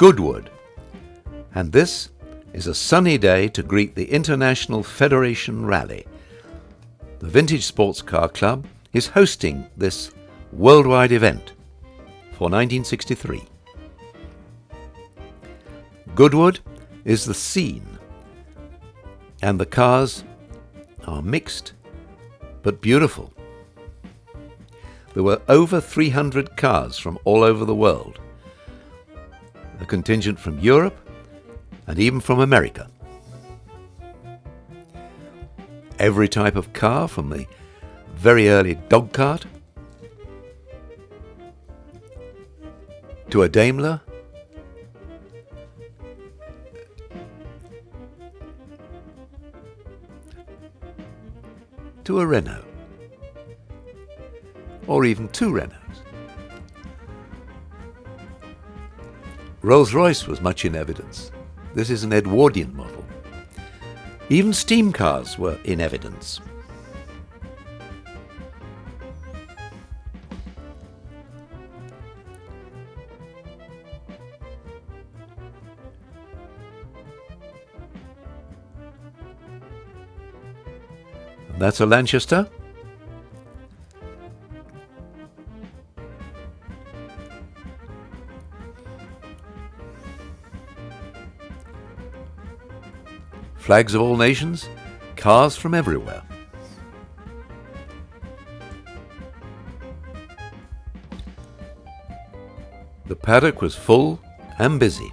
Goodwood, and this is a sunny day to greet the International Federation Rally. The Vintage Sports Car Club is hosting this worldwide event for 1963. Goodwood is the scene, and the cars are mixed but beautiful. There were over 300 cars from all over the world, a contingent from Europe and even from America. Every type of car, from the very early dog cart to a Daimler to a Renault, or even two Renaults. Rolls-Royce was much in evidence. This is an Edwardian model. Even steam cars were in evidence. And that's a Lanchester. Flags of all nations, cars from everywhere. The paddock was full and busy.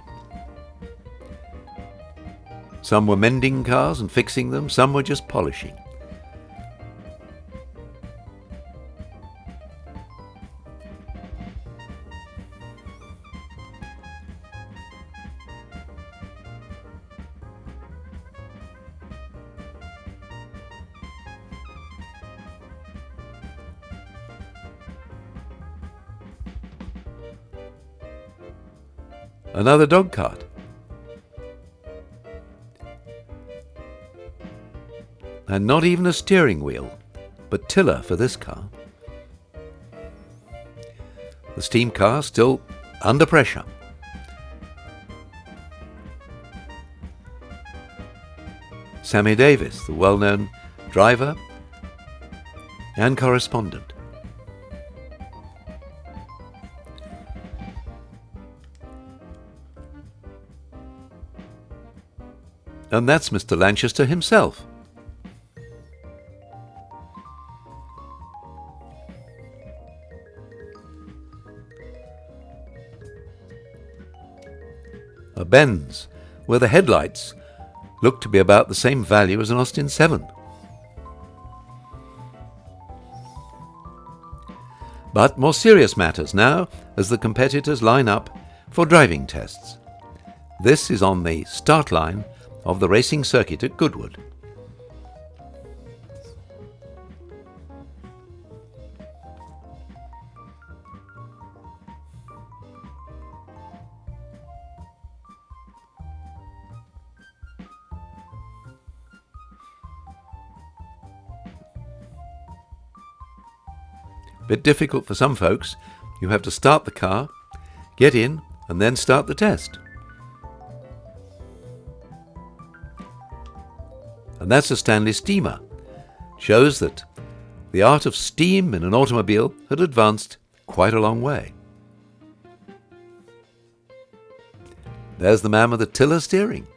Some were mending cars and fixing them, some were just polishing. Another dog cart. And not even a steering wheel, but tiller for this car. The steam car still under pressure. Sammy Davis, the well-known driver and correspondent. And that's Mr. Lanchester himself. A Benz, where the headlights looked to be about the same value as an Austin 7. But more serious matters now as the competitors line up for driving tests. This is on the start line of the racing circuit at Goodwood. Bit difficult for some folks. You have to start the car, get in, and then start the test. And that's a Stanley steamer. Shows that the art of steam in an automobile had advanced quite a long way. There's the man with the tiller steering.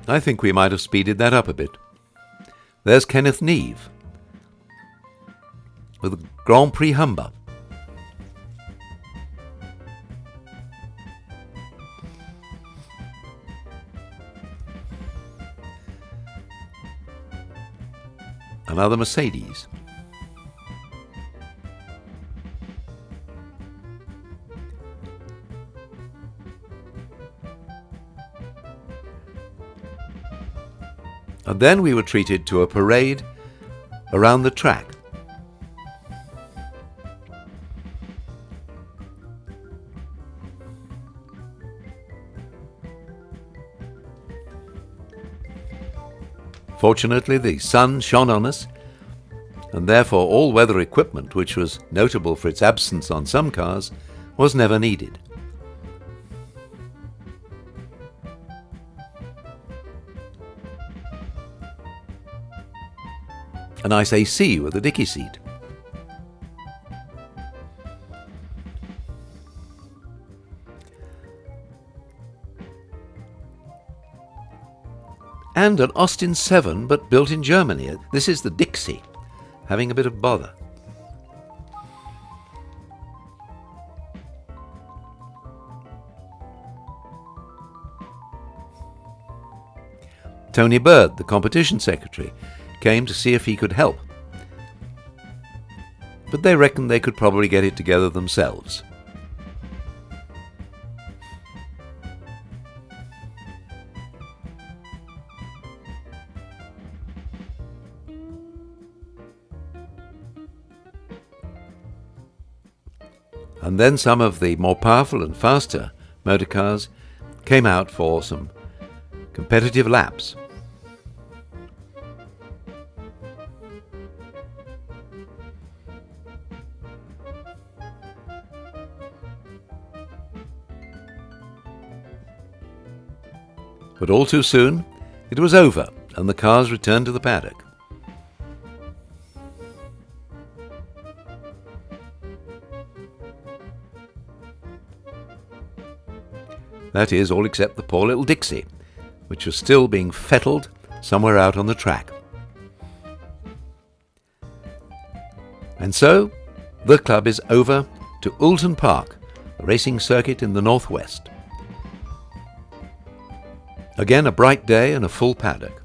I think we might have speeded that up a bit. There's Kenneth Neve with a Grand Prix Humber. Another Mercedes. And then we were treated to a parade around the track. Fortunately, the sun shone on us, and therefore all weather equipment, which was notable for its absence on some cars, was never needed. A nice AC with a dicky seat. And an Austin 7, but built in Germany. This is the Dixie, having a bit of bother. Tony Bird, the competition secretary, came to see if he could help, but they reckoned they could probably get it together themselves. And then some of the more powerful and faster motor cars came out for some competitive laps. But all too soon, it was over, and the cars returned to the paddock. That is, all except the poor little Dixie, which was still being fettled somewhere out on the track. And so, the club is over to Oulton Park, a racing circuit in the northwest. Again, a bright day and a full paddock.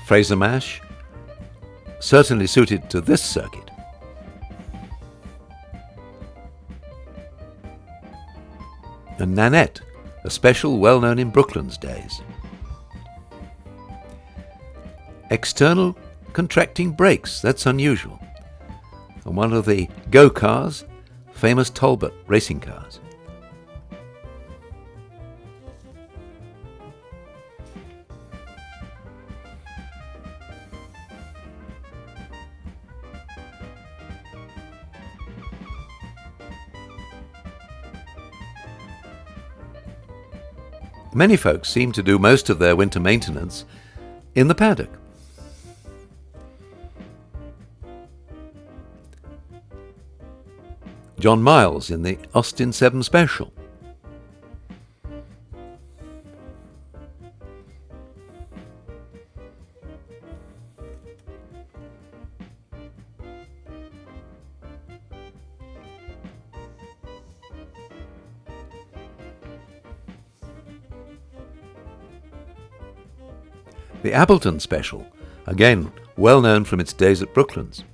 Fraser Mash, certainly suited to this circuit. And Nanette, a special well known in Brooklands days. External contracting brakes, that's unusual. And one of the Go cars, famous Talbot racing cars. Many folks seem to do most of their winter maintenance in the paddock. John Miles in the Austin 7 Special. The Appleton Special, again well known from its days at Brooklands.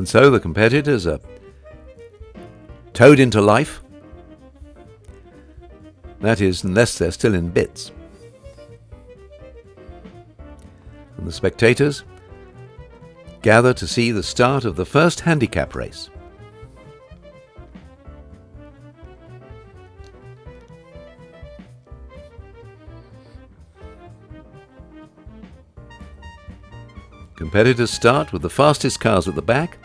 And so the competitors are towed into life. That is, unless they're still in bits. And the spectators gather to see the start of the first handicap race. Competitors start with the fastest cars at the back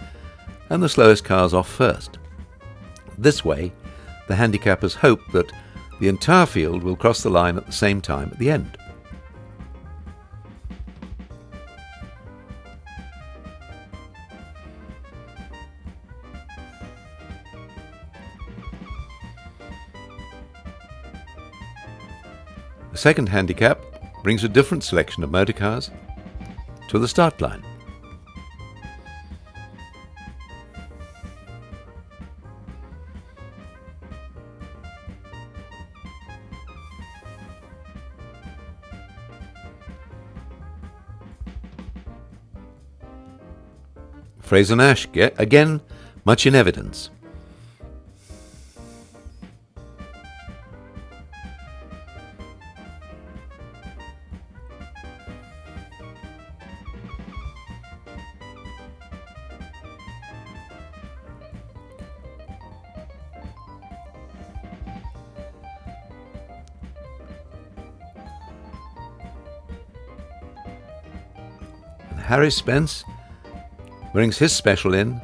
and the slowest cars off first. This way, the handicappers hope that the entire field will cross the line at the same time at the end. The second handicap brings a different selection of motor cars to the start line. Fraser Nash, again, much in evidence. Harry Spence brings his special in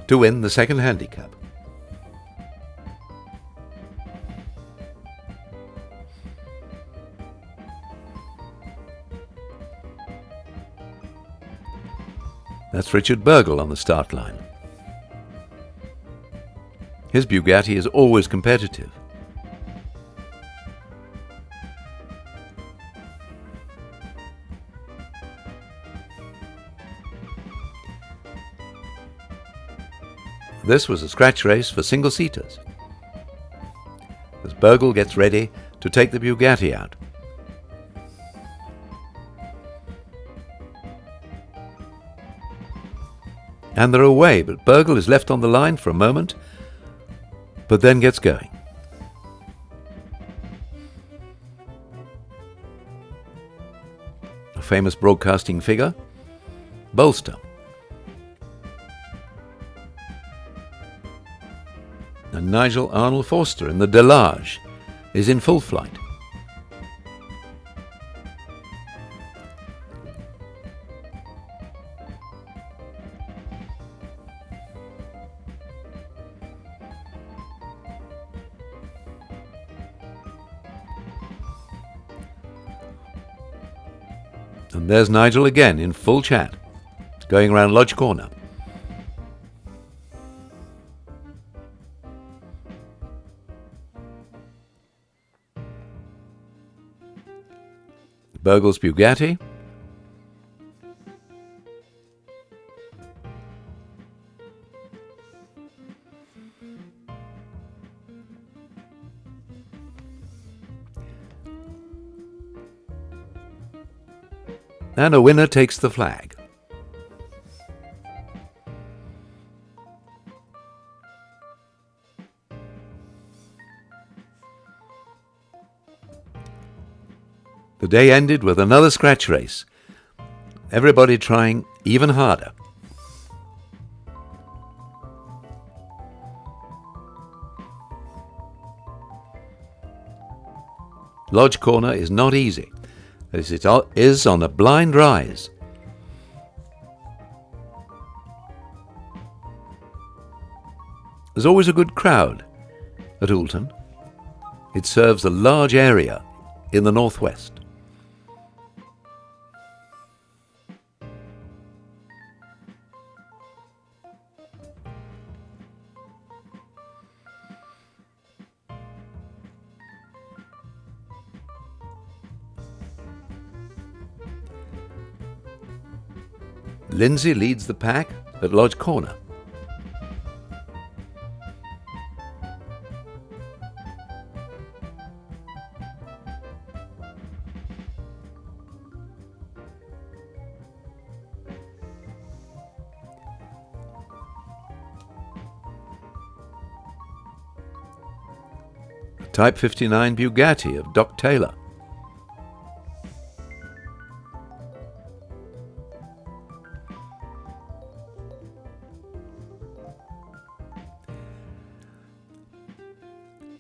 to win the second handicap. That's Richard Burgle on the start line. His Bugatti is always competitive. This was a scratch race for single-seaters, as Burgle gets ready to take the Bugatti out. And they're away, but Burgle is left on the line for a moment, but then gets going. A famous broadcasting figure, Bolster. And Nigel Arnold Forster in the Delage is in full flight. And there's Nigel again in full chat, going around Lodge Corner. Burgle's Bugatti. And a winner takes the flag. The day ended with another scratch race, everybody trying even harder. Lodge Corner is not easy, as it is on a blind rise. There's always a good crowd at Oulton. It serves a large area in the northwest. Lindsay leads the pack at Lodge Corner. The Type 59 Bugatti of Doc Taylor.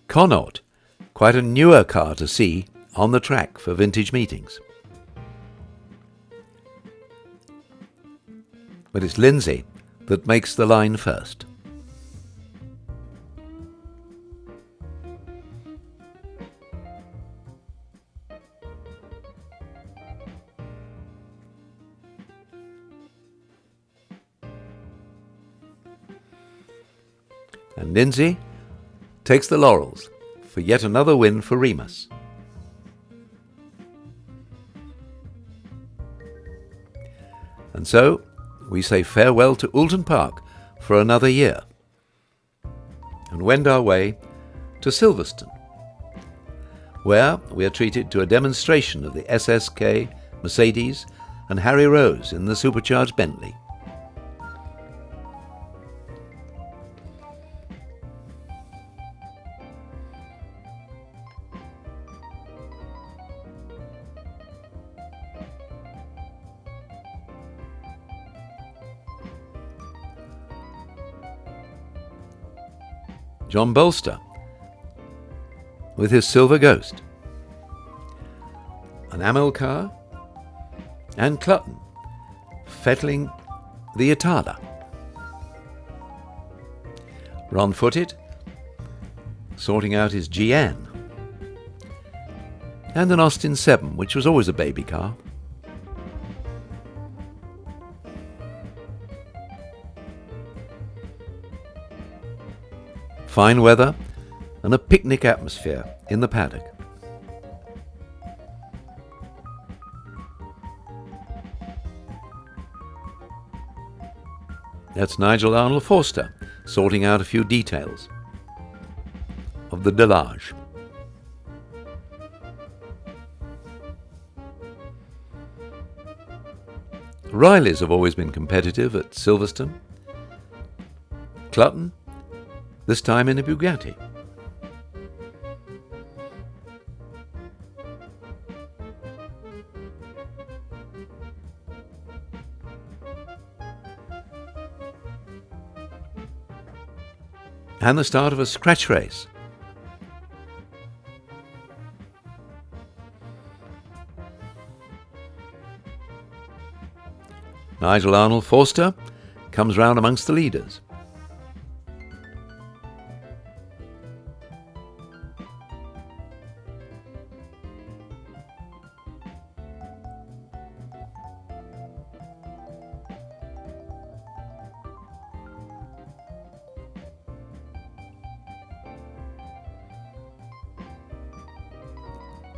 Connaught, quite a newer car to see on the track for vintage meetings. But it's Lindsay that makes the line first. And Lindsay takes the laurels for yet another win for Remus. And so we say farewell to Oulton Park for another year and wend our way to Silverstone, where we are treated to a demonstration of the SSK, Mercedes and Harry Rose in the supercharged Bentley. John Bolster with his Silver Ghost, an Amilcar, and Clutton fettling the Itada. Ron Footed sorting out his GN, and an Austin 7, which was always a baby car. Fine weather and a picnic atmosphere in the paddock. That's Nigel Arnold Forster sorting out a few details of the Delage. Rileys have always been competitive at Silverstone. Clutton, this time in a Bugatti. And the start of a scratch race. Nigel Arnold Forster comes round amongst the leaders.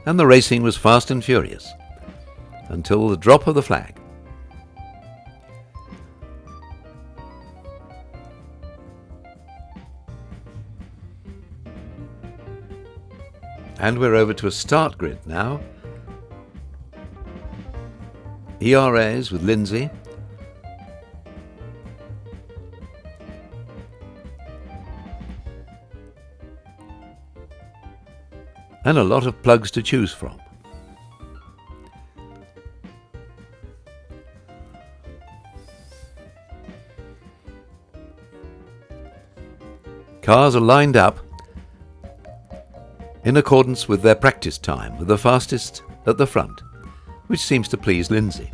And the racing was fast and furious until the drop of the flag. And we're over to a start grid now. ERAs with Lindsay. And a lot of plugs to choose from. Cars are lined up in accordance with their practice time, with the fastest at the front, which seems to please Lindsay.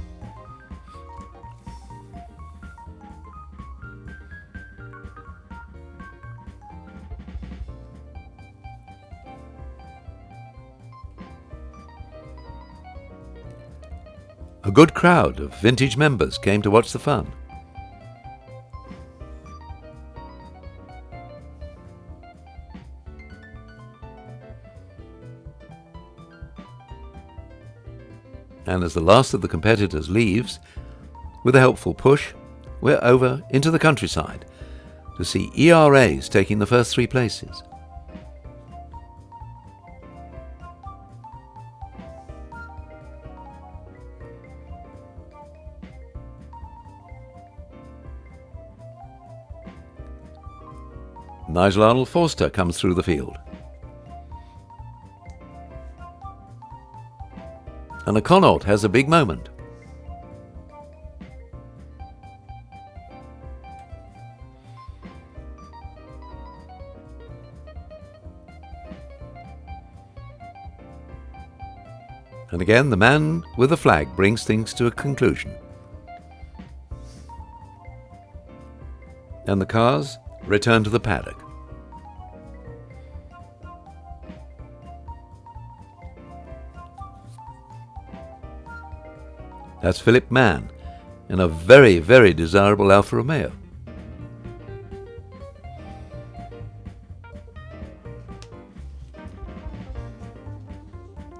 A good crowd of vintage members came to watch the fun. And as the last of the competitors leaves, with a helpful push, we're over into the countryside to see ERAs taking the first 3 places. Nigel Arnold Forster comes through the field. And a Connaught has a big moment. And again, the man with the flag brings things to a conclusion. And the cars return to the paddock. That's Philip Mann in a very, very desirable Alfa Romeo.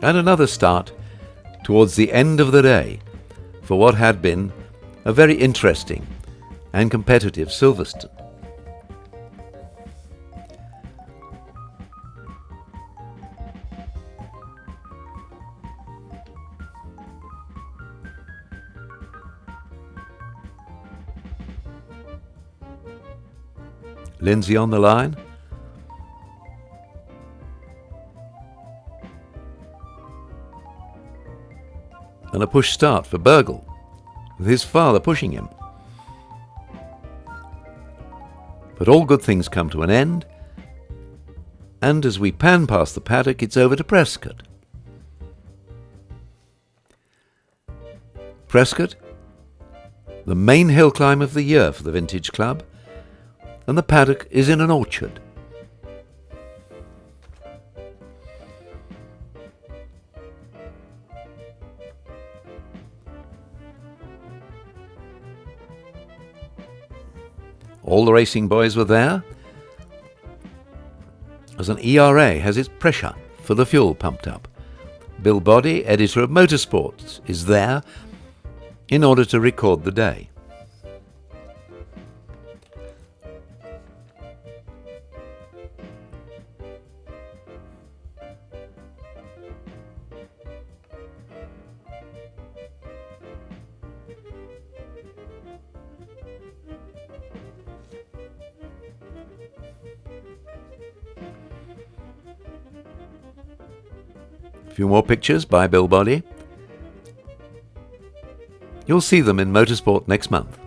And another start towards the end of the day for what had been a very interesting and competitive Silverstone. Lindsay on the line. And a push start for Burgle, with his father pushing him. But all good things come to an end, And as we pan past the paddock, it's over to Prescott. Prescott, the main hill climb of the year for the Vintage Club, and the paddock is in an orchard. All the racing boys were there, as an ERA has its pressure for the fuel pumped up. Bill Boddy, editor of Motorsports, is there in order to record the day. A few more pictures by Bill Boddy. You'll see them in Motorsport next month.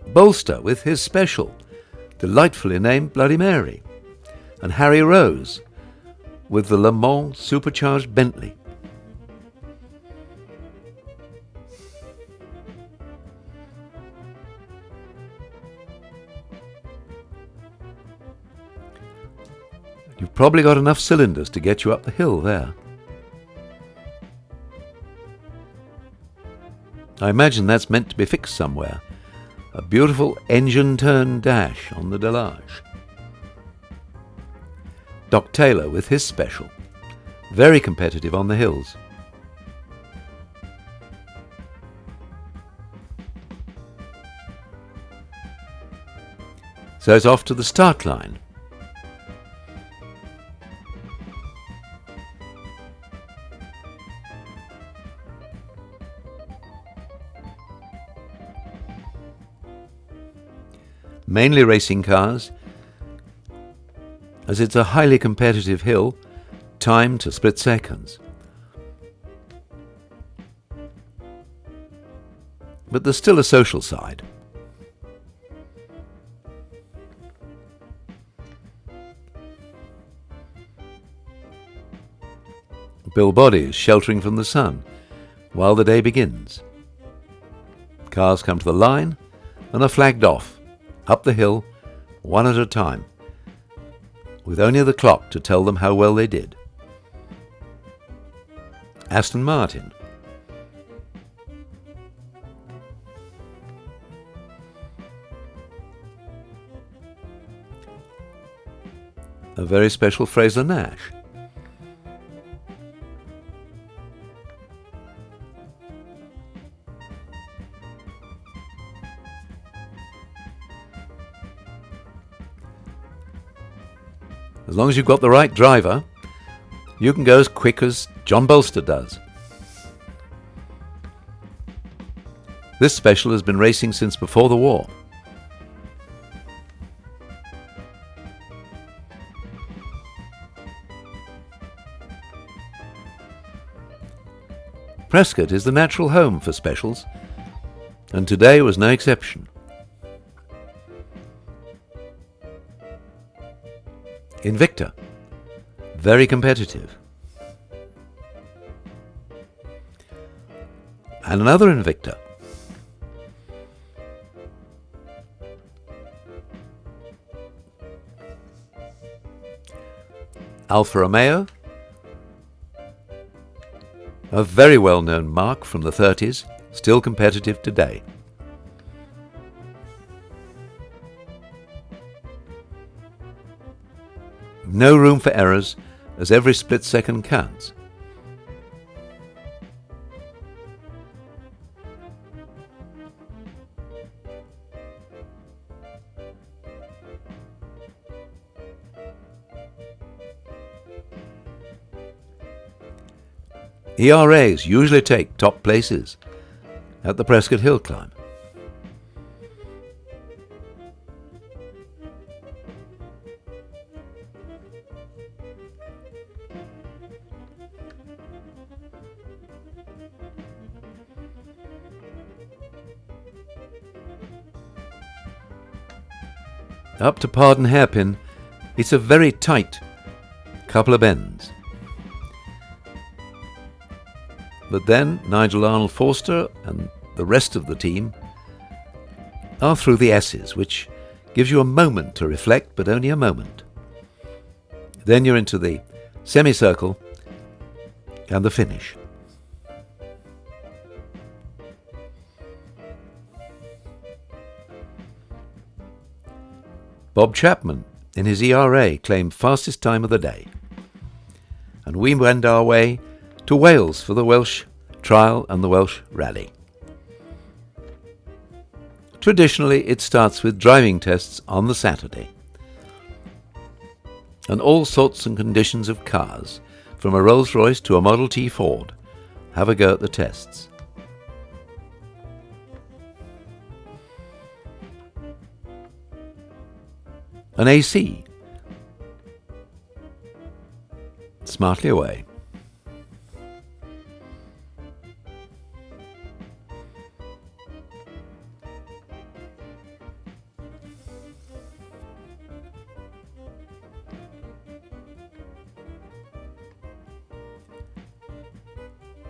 Bolster with his special, delightfully named Bloody Mary, and Harry Rose with the Le Mans supercharged Bentley. You've probably got enough cylinders to get you up the hill there. I imagine that's meant to be fixed somewhere. A beautiful engine turn dash on the Delage. Doc Taylor with his special. Very competitive on the hills. So it's off to the start line. Mainly racing cars, as it's a highly competitive hill, timed to split seconds. But there's still a social side. Bill Boddy is sheltering from the sun while the day begins. Cars come to the line and are flagged off, up the hill, one at a time, with only the clock to tell them how well they did. Aston Martin. A very special Fraser Nash. As long as you've got the right driver, you can go as quick as John Bolster does. This special has been racing since before the war. Prescott is the natural home for specials, and today was no exception. Invicta, very competitive. And another Invicta. Alfa Romeo, a very well-known marque from the 30s, still competitive today. No room for errors, as every split second counts. ERAs usually take top places at the Prescott Hill Climb. Up to Pardon Hairpin, it's a very tight couple of bends. But then Nigel Arnold-Forster and the rest of the team are through the S's, which gives you a moment to reflect, but only a moment. Then you're into the semicircle and the finish. Bob Chapman, in his ERA, claimed fastest time of the day. And we went our way to Wales for the Welsh trial and the Welsh rally. Traditionally, it starts with driving tests on the Saturday. And all sorts and conditions of cars, from a Rolls-Royce to a Model T Ford, have a go at the tests. An AC. Smartly away.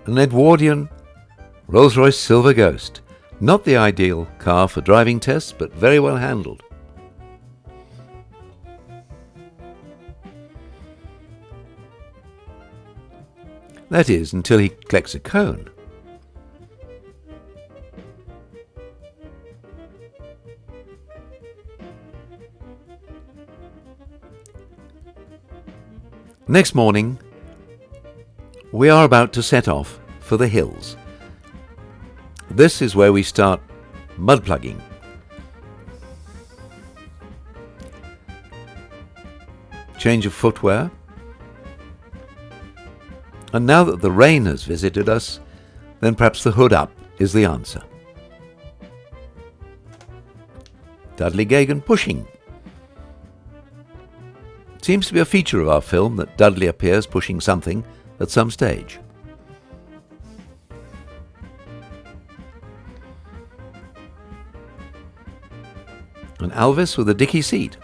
An Edwardian Rolls-Royce Silver Ghost. Not the ideal car for driving tests, but very well handled. That is, until he collects a cone. Next morning, we are about to set off for the hills. This is where we start mud plugging. Change of footwear. And now that the rain has visited us, then perhaps the hood up is the answer. Dudley Gagan pushing. It seems to be a feature of our film that Dudley appears pushing something at some stage. And Alvis with a dicky seat.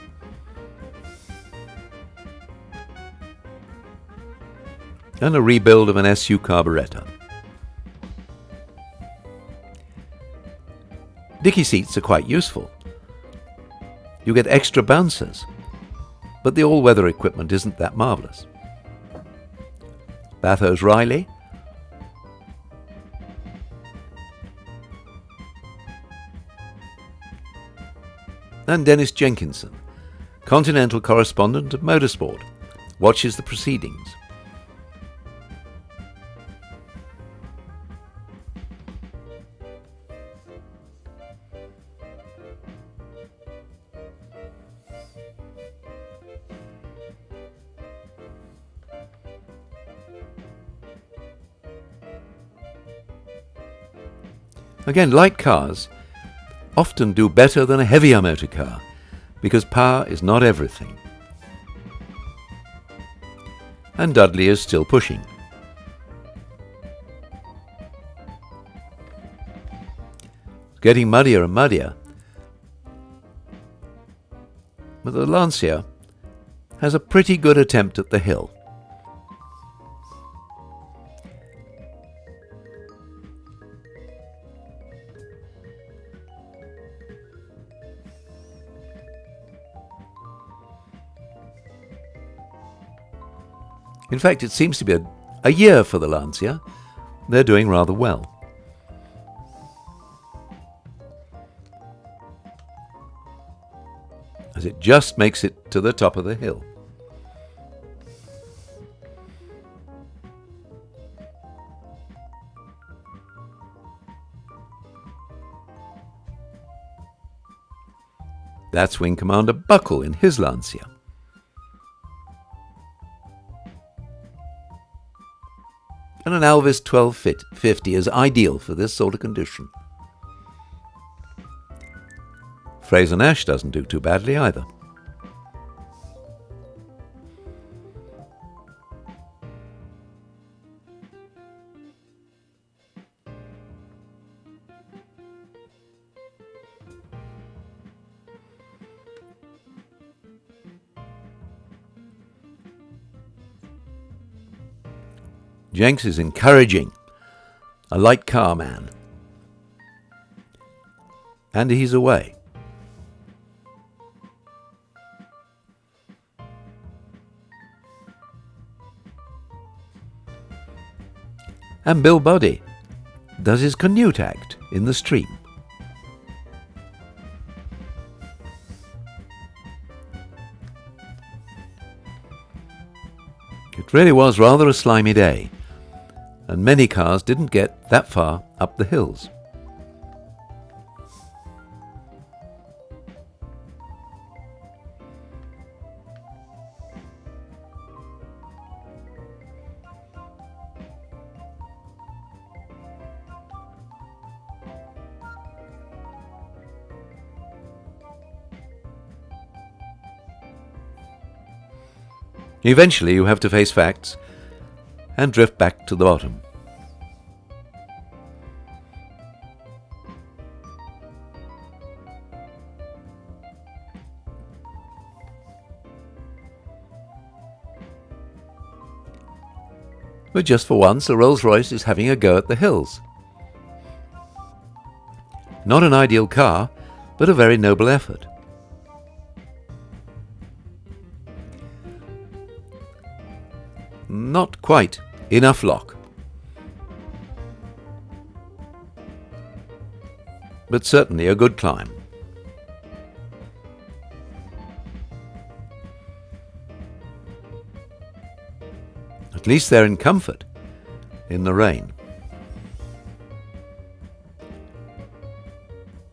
And a rebuild of an SU carburettor. Dicky seats are quite useful. You get extra bouncers, but the all-weather equipment isn't that marvellous. Bathurst Riley. And Dennis Jenkinson, Continental correspondent of Motorsport, watches the proceedings. Again, light cars often do better than a heavier motor car because power is not everything. And Dudley is still pushing. Getting muddier and muddier. But the Lancia has a pretty good attempt at the hill. In fact, it seems to be a year for the Lancia. They're doing rather well. As it just makes it to the top of the hill. That's Wing Commander Buckle in his Lancia. And an Alvis 1250 is ideal for this sort of condition. Fraser Nash doesn't do too badly either. Jenks is encouraging a light car man. And he's away. And Bill Buddy does his canute act in the stream. It really was rather a slimy day, and many cars didn't get that far up the hills. Eventually you have to face facts and drift back to the bottom. But just for once, a Rolls-Royce is having a go at the hills. Not an ideal car, but a very noble effort. Not quite enough lock, but certainly a good climb. At least they're in comfort in the rain.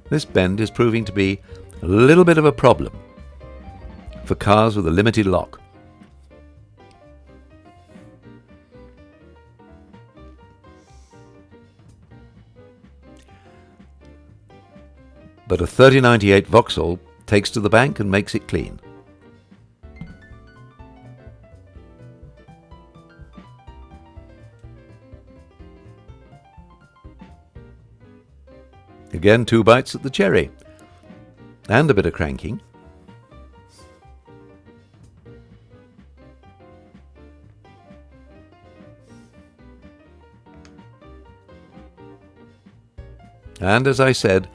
This bend is proving to be a little bit of a problem for cars with a limited lock. But a 3098 Vauxhall takes to the bank and makes it clean. Again, 2 bites at the cherry, and a bit of cranking. And as I said,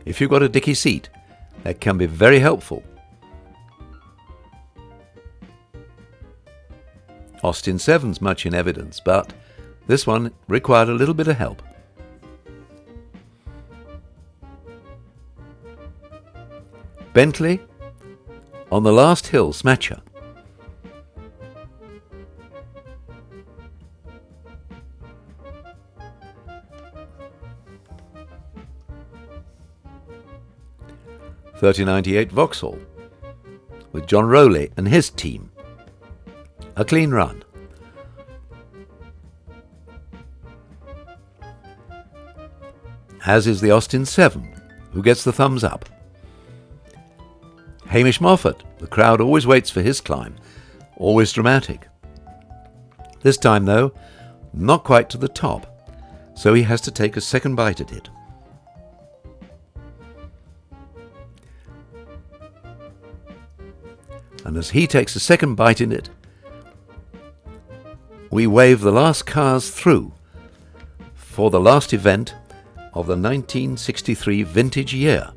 if you've got a dicky seat, that can be very helpful. Austin 7's much in evidence, but this one required a little bit of help. Bentley on the last hill, Smatcher. .3098 Vauxhall with John Rowley and his team. A clean run. As is the Austin 7, who gets the thumbs up. Hamish Moffat, the crowd always waits for his climb, always dramatic. This time though, not quite to the top, so he has to take a second bite at it. And as he takes a second bite in it, we wave the last cars through for the last event of the 1963 vintage year.